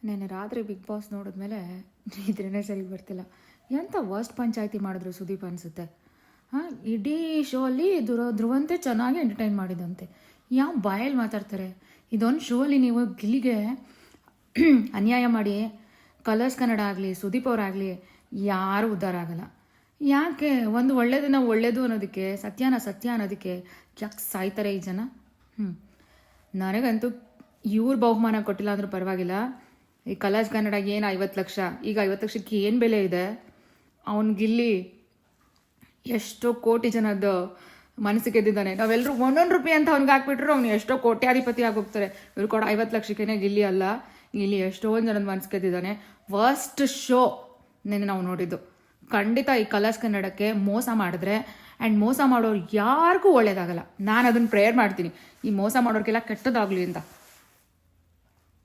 ನೆನ್ನೆ ರಾತ್ರಿ big boss ನೋಡಿದ್ಮೇಲೆ ನಿದ್ರೆನೇ ಸರಿ ಬರ್ತಿಲ್ಲ. ಎಂಥ ವರ್ಸ್ಟ್ ಪಂಚಾಯಿತಿ ಮಾಡಿದ್ರು ಸುದೀಪ್ ಅನಿಸುತ್ತೆ. ಹಾಂ, ಇಡೀ ಶೋ ಅಲ್ಲಿ ಧ್ರುವಂತೆ ಚೆನ್ನಾಗಿ ಎಂಟರ್ಟೈನ್ ಮಾಡಿದಂತೆ. ಯಾವ ಬಾಯಲ್ಲಿ ಮಾತಾಡ್ತಾರೆ? ಇದೊಂದು ಶೋ ಅಲ್ಲಿ ನೀವು ಗಿಲ್ಲಿಗೆ ಅನ್ಯಾಯ ಮಾಡಿ ಕಲರ್ಸ್ ಕನ್ನಡ ಆಗಲಿ ಸುದೀಪ್ ಅವರಾಗಲಿ ಯಾರೂ ಉದ್ಧಾರ ಆಗಲ್ಲ. ಯಾಕೆ? ಒಂದು ಒಳ್ಳೇದನ್ನ ಒಳ್ಳೇದು ಅನ್ನೋದಕ್ಕೆ, ಸತ್ಯನ ಸತ್ಯ ಅನ್ನೋದಕ್ಕೆ ಯಾಕೆ ಸಾಯ್ತಾರೆ ಈ ಜನ? ನನಗಂತೂ ಇವ್ರು ಬಹುಮಾನ ಕೊಟ್ಟಿಲ್ಲ ಅಂದ್ರೂ ಪರವಾಗಿಲ್ಲ. ಈ ಕಲರ್ಸ್ ಕನ್ನಡ ಏನು 50 ಲಕ್ಷ, ಈಗ 50 ಲಕ್ಷಕ್ಕೆ ಏನು ಬೆಲೆ ಇದೆ? ಅವನು ಗಿಲ್ಲಿ ಎಷ್ಟೋ ಕೋಟಿ ಜನದ ಮನಸ್ಸು ಗೆದ್ದಿದ್ದಾನೆ. ನಾವೆಲ್ಲರೂ 1 ರೂಪಾಯಿ ಅಂತ ಅವ್ನಿಗೆ ಹಾಕ್ಬಿಟ್ರು ಅವ್ನು ಎಷ್ಟೋ ಕೋಟ್ಯಾಧಿಪತಿ ಆಗೋಗ್ತಾರೆ. ಇವ್ರು ಕೂಡ 50 ಲಕ್ಷಕ್ಕೇನೆ ಗಿಲ್ಲಿ ಅಲ್ಲ, ಗಿಲ್ಲಿ ಎಷ್ಟೊಂದು ಜನದ ಮನಸ್ಸು ಗೆದ್ದಿದ್ದಾನೆ. ವರ್ಸ್ಟ್ ಶೋ ನೆನ್ನೆ ನಾವು ನೋಡಿದ್ದು. ಖಂಡಿತ ಈ ಕಲರ್ಸ್ ಕನ್ನಡಕ್ಕೆ ಮೋಸ ಮಾಡಿದ್ರೆ ಆ್ಯಂಡ್ ಮೋಸ ಮಾಡೋರು ಯಾರಿಗೂ ಒಳ್ಳೇದಾಗಲ್ಲ. ನಾನು ಅದನ್ನು ಪ್ರೇಯರ್ ಮಾಡ್ತೀನಿ, ಈ ಮೋಸ ಮಾಡೋರಿಗೆಲ್ಲ ಕೆಟ್ಟದಾಗಲಿ ಅಂತ.